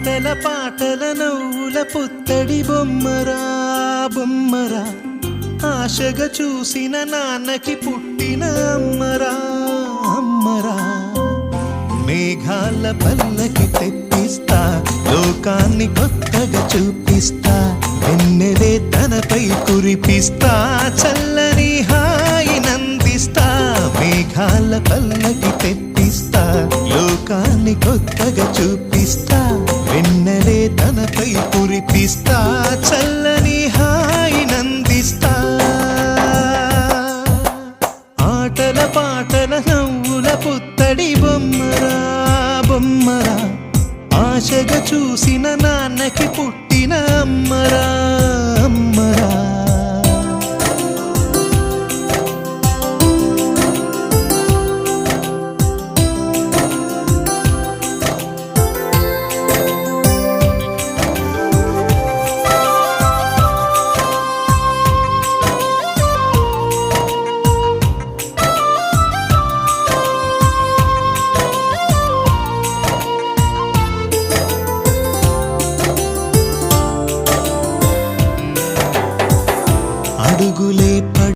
ఆటల పాటల నవ్వుల పుత్తడి బొమ్మరా బొమ్మరా, ఆశగా చూసిన నాన్నకి పుట్టిన అమ్మరా అమ్మరా. మేఘాల పల్లకి తెప్పిస్తా, లోకాన్ని కొత్తగా చూపిస్తా, వెన్నెలే తనపై కురిపిస్తా, చల్లని హాయి నందిస్తా. మేఘాల పల్లకి తెప్పిస్తా, లోకాన్ని కొత్తగా చూపిస్తా, వెన్నెలే తనపై కురిపిస్తా, చల్లని హాయి నందిస్తా. ఆటల పాటల నవ్వుల పుత్తడి బొమ్మరా బొమ్మరా, ఆశగా చూసిన